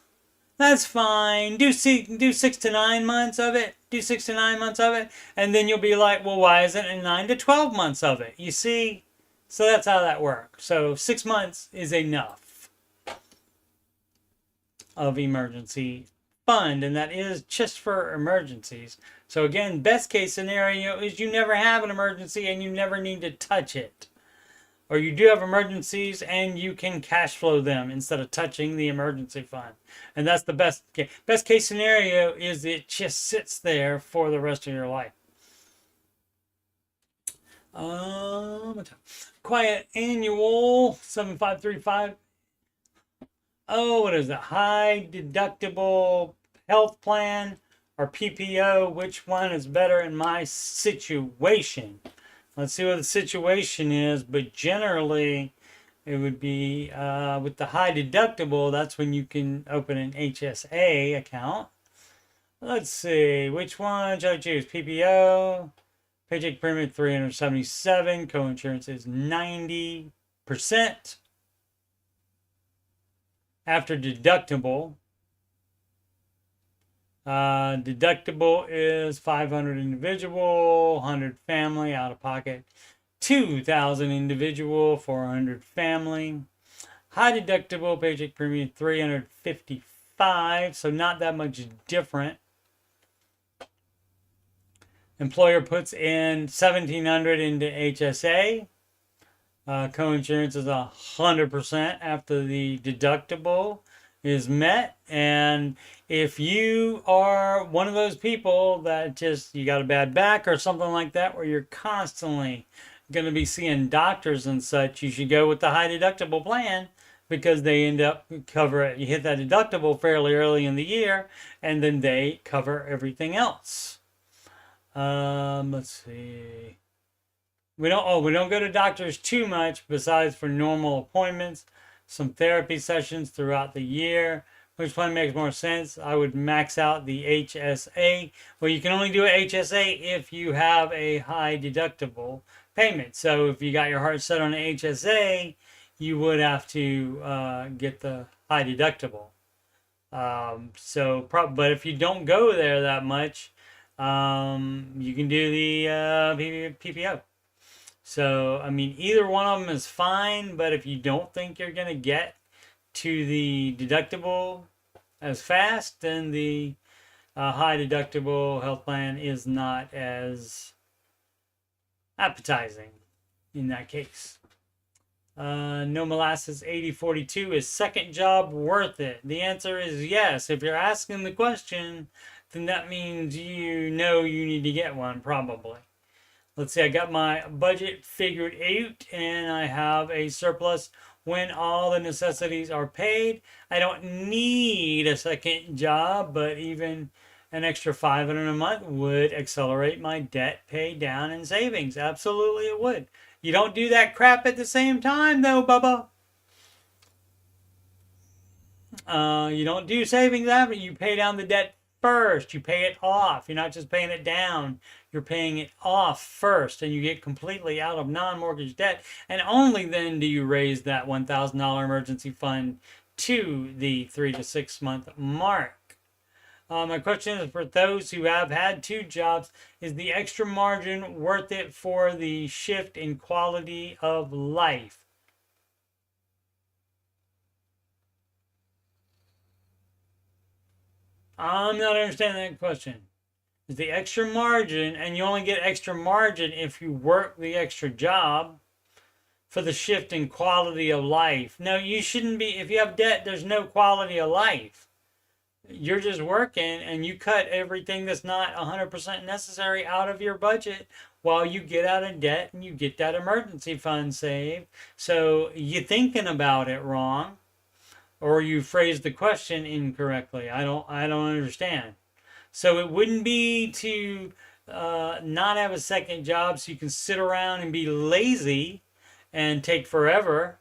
that's fine. Do 6 to 9 months of it. Do 6 to 9 months of it. And then you'll be like, well, why isn't it 9 to 12 months of it? You see? So that's how that works. So 6 months is enough of emergency fund. And that is just for emergencies. So again, best case scenario is you never have an emergency and you never need to touch it. Or you do have emergencies and you can cash flow them instead of touching the emergency fund. And that's the best case. Best case scenario is it just sits there for the rest of your life. Quiet Annual 7535. Oh, what is it? High deductible health plan or PPO? Which one is better in my situation? Let's see what the situation is, but generally it would be with the high deductible, that's when you can open an HSA account. Let's see, which one should I choose? PPO, paycheck premium 377, co-insurance is 90%. After deductible, deductible is 500 individual, 100 family, out of pocket 2,000 individual, 400 family. High deductible paycheck premium 355, so not that much different. Employer puts in 1,700 into HSA. Co-insurance is 100% after the deductible is met. And if you are one of those people that just you got a bad back or something like that where you're constantly going to be seeing doctors and such, you should go with the high deductible plan because they end up cover it. You hit that deductible fairly early in the year and then they cover everything else. Let's see. We don't go to doctors too much besides for normal appointments, some therapy sessions throughout the year. Which one makes more sense? I would max out the HSA. Well, you can only do a HSA if you have a high deductible payment. So if you got your heart set on an HSA, you would have to get the high deductible. But if you don't go there that much, you can do the PPO. So, I mean, either one of them is fine, but if you don't think you're going to get to the deductible as fast, then the high deductible health plan is not as appetizing in that case. No Molasses 8042, is second job worth it? The answer is yes. If you're asking the question, then that means you know you need to get one, probably. Let's see, I got my budget figured out and I have a surplus when all the necessities are paid. I don't need a second job, but even an extra $500 a month would accelerate my debt pay down and savings. Absolutely it would. You don't do that crap at the same time though, Bubba. You don't do savings after. You pay down the debt first. You pay it off. You're not just paying it down. You're paying it off first, and you get completely out of non-mortgage debt. And only then do you raise that $1,000 emergency fund to the 3 to 6 month mark. My question is for those who have had 2 jobs, is the extra margin worth it for the shift in quality of life? I'm not understanding that question. Is the extra margin, and you only get extra margin if you work the extra job, for the shift in quality of life? No, you shouldn't be. If you have debt, there's no quality of life. You're just working and you cut everything that's not 100% necessary out of your budget while you get out of debt and you get that emergency fund saved. So you're thinking about it wrong, or you phrased the question incorrectly. I don't understand. So it wouldn't be to not have a second job so you can sit around and be lazy and take forever,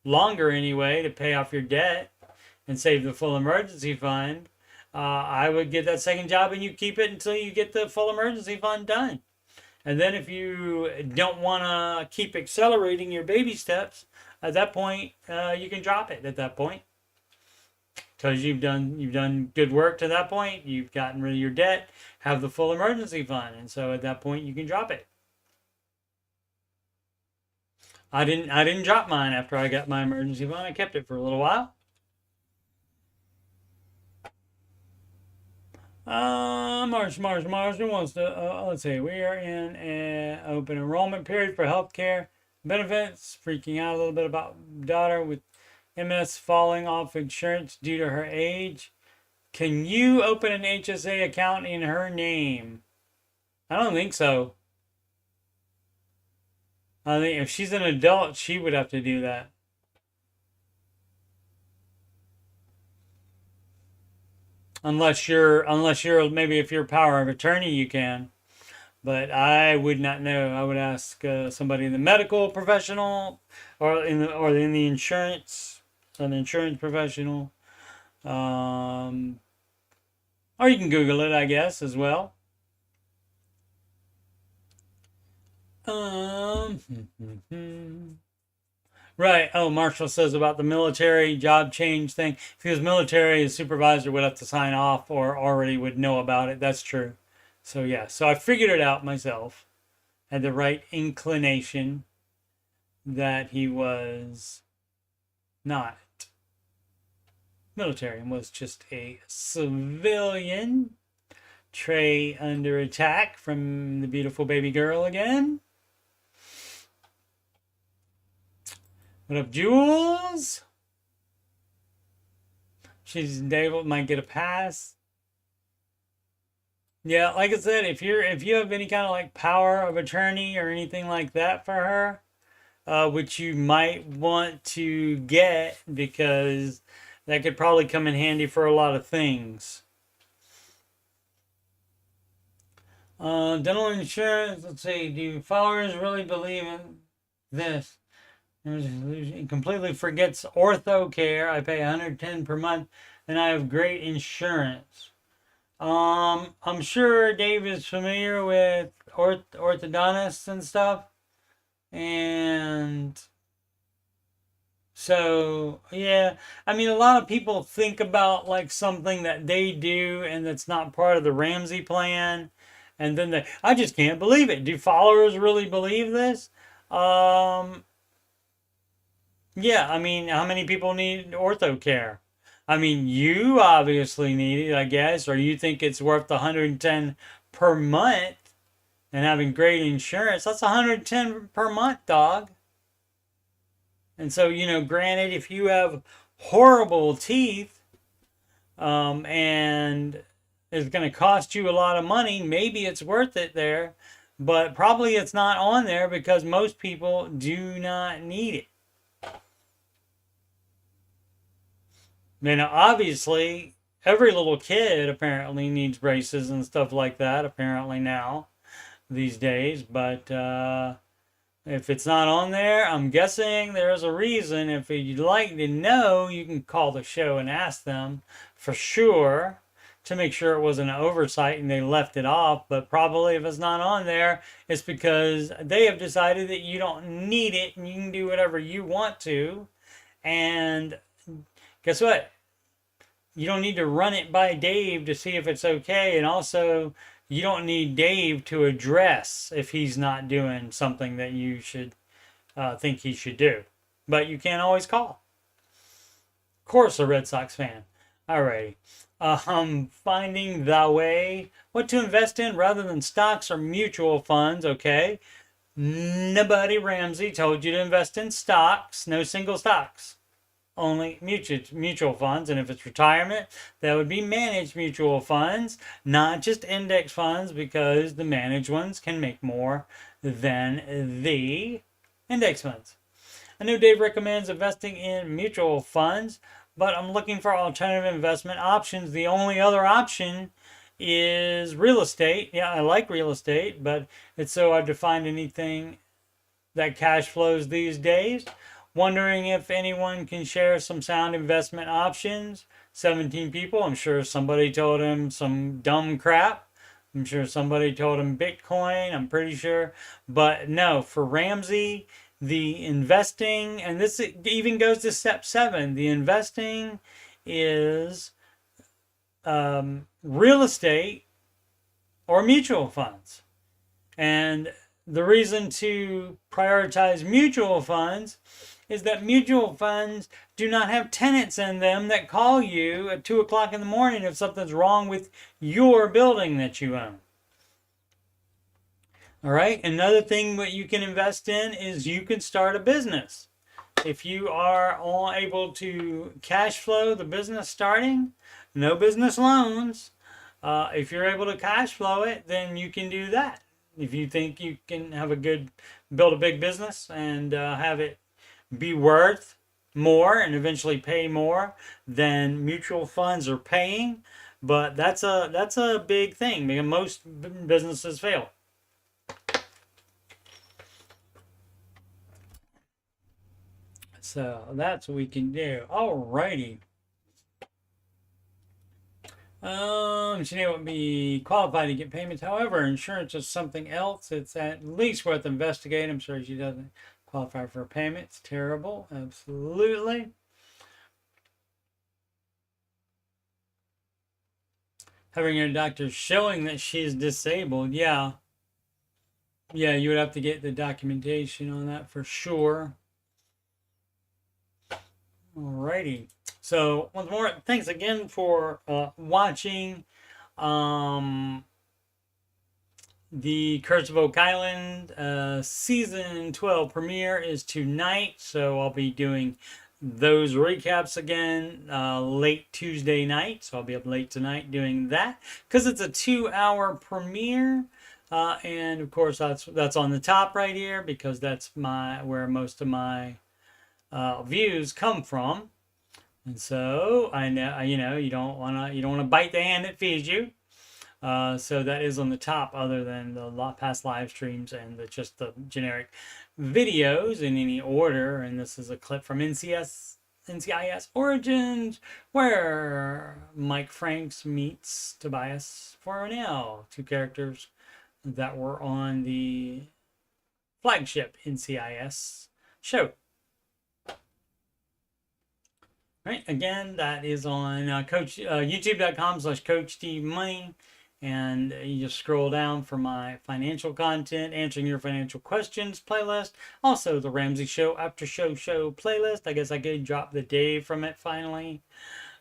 longer anyway, to pay off your debt and save the full emergency fund. I would get that second job and you keep it until you get the full emergency fund done. And then if you don't want to keep accelerating your baby steps, at that point, you can drop it at that point. Because you've done good work to that point. You've gotten rid of your debt, have the full emergency fund. And so at that point, you can drop it. I didn't drop mine after I got my emergency fund. I kept it for a little while. Marsh wants to, let's see, we are in an open enrollment period for healthcare benefits. Freaking out a little bit about daughter with MS falling off insurance due to her age. Can you open an HSA account in her name? I don't think so. I think if she's an adult, she would have to do that. Unless you're maybe if you're power of attorney, you can. But I would not know. I would ask somebody in the medical professional or in the insurance, an insurance professional. Or you can Google it, I guess, as well. Right. Oh, Marshall says about the military job change thing. If he was military, his supervisor would have to sign off or already would know about it. That's true. So, yeah. So I figured it out myself. Had the right inclination that he was not military and was just a civilian. Trey under attack from the beautiful baby girl again. What up, Jules? Dave might get a pass. Yeah, like I said, if you have any kind of like power of attorney or anything like that for her, which you might want to get because that could probably come in handy for a lot of things. Dental insurance. Let's see. Do followers really believe in this? He completely forgets ortho care. I pay $110 per month, and I have great insurance. I'm sure Dave is familiar with orthodontists and stuff, and so yeah. I mean, a lot of people think about like something that they do and that's not part of the Ramsey plan, and then I just can't believe it. Do followers really believe this? Yeah, I mean, how many people need ortho care? I mean, you obviously need it, I guess, or you think it's worth $110 per month, and having great insurance, that's 110 per month, dog. And so, granted, if you have horrible teeth, and it's going to cost you a lot of money, maybe it's worth it there, but probably it's not on there because most people do not need it. Obviously, every little kid apparently needs braces and stuff like that, apparently now, these days, but if it's not on there, I'm guessing there's a reason. If you'd like to know, you can call the show and ask them for sure to make sure it wasn't an oversight and they left it off. But probably if it's not on there, it's because they have decided that you don't need it and you can do whatever you want to. And guess what? You don't need to run it by Dave to see if it's okay. And also, you don't need Dave to address if he's not doing something that you should think he should do. But you can't always call. Of course, a Red Sox fan. Alrighty. Finding the way. What to invest in rather than stocks or mutual funds. Okay. Nobody, Ramsey, told you to invest in stocks. No single stocks. Only mutual funds, and if it's retirement, that would be managed mutual funds, not just index funds, because the managed ones can make more than the index funds. I know Dave recommends investing in mutual funds, but I'm looking for alternative investment options. The only other option is real estate. Yeah, I like real estate, but it's so hard to find anything that cash flows these days. Wondering if anyone can share some sound investment options. 17 people. I'm sure somebody told him some dumb crap. I'm sure somebody told him Bitcoin. I'm pretty sure. But no, for Ramsey, the investing, and this even goes to step 7, the investing is real estate or mutual funds. And the reason to prioritize mutual funds is that mutual funds do not have tenants in them that call you at 2 o'clock in the morning if something's wrong with your building that you own. All right. Another thing that you can invest in is you can start a business. If you are all able to cash flow the business starting, no business loans. If you're able to cash flow it, then you can do that. If you think you can build a big business and have it be worth more and eventually pay more than mutual funds are paying, but that's a big thing because most businesses fail. So that's what we can do. Alrighty. She would be qualified to get payments. However, insurance is something else. It's at least worth investigating. I'm sure she doesn't qualify for a payment. It's terrible. Absolutely. Having her doctor showing that she's disabled. Yeah. Yeah, you would have to get the documentation on that for sure. Alrighty. So, once more, thanks again for watching. The Curse of Oak Island season 12 premiere is tonight, so I'll be doing those recaps again late Tuesday night. So I'll be up late tonight doing that because it's a 2-hour premiere, and of course that's on the top right here because that's where most of my views come from. And so I know you don't want to bite the hand that feeds you. So that is on the top, other than the past live streams and just the generic videos in any order. And this is a clip from NCIS Origins, where Mike Franks meets Tobias Fornell, 2 characters that were on the flagship NCIS show. Right, again, that is on youtube.com/coachstevemoney. And you just scroll down for my financial content, answering your financial questions playlist. Also, the Ramsey Show Aftershow show playlist. I guess I could drop the Dave from it finally.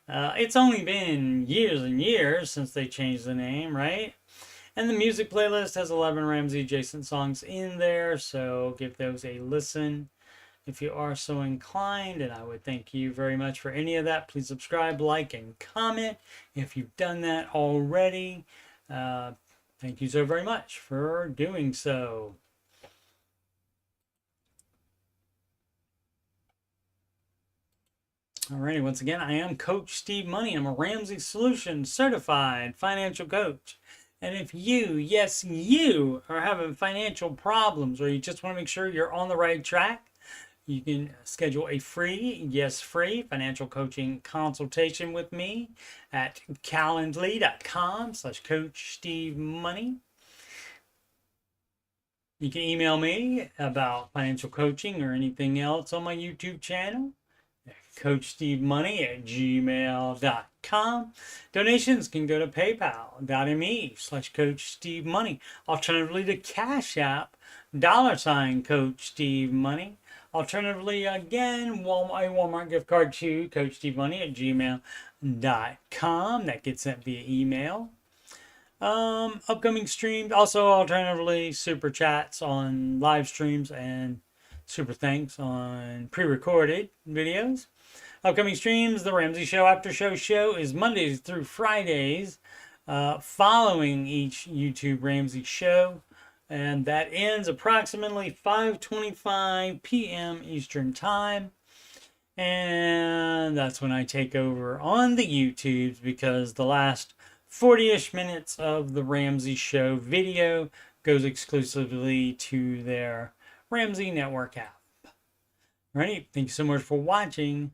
It's only been years and years since they changed the name, right? And the music playlist has 11 Ramsey adjacent songs in there, so give those a listen if you are so inclined, and I would thank you very much for any of that. Please subscribe, like, and comment if you've done that already. Thank you so very much for doing so. Alrighty, once again, I am Coach Steve Money. I'm a Ramsey Solutions certified financial coach. And if you, yes, you are having financial problems, or you just want to make sure you're on the right track, you can schedule a free, yes, free financial coaching consultation with me at calendly.com/coachstevemoney. You can email me about financial coaching or anything else on my YouTube channel, coachstevemoney@gmail.com. Donations can go to paypal.me/coachstevemoney. Alternatively to Cash App, $CoachSteveMoney. Alternatively, again, a Walmart gift card to coachstevemoney@gmail.com. That gets sent via email. Upcoming streams, also alternatively, super chats on live streams and super thanks on pre-recorded videos. Upcoming streams, the Ramsey Show Aftershow show is Mondays through Fridays, following each YouTube Ramsey show. And that ends approximately 5:25 p.m. Eastern Time. And that's when I take over on the YouTubes, because the last 40-ish minutes of the Ramsey Show video goes exclusively to their Ramsey Network app. Alrighty, thank you so much for watching.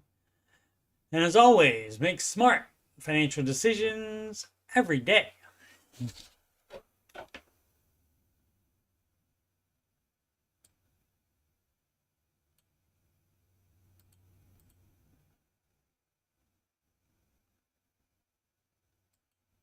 And as always, make smart financial decisions every day.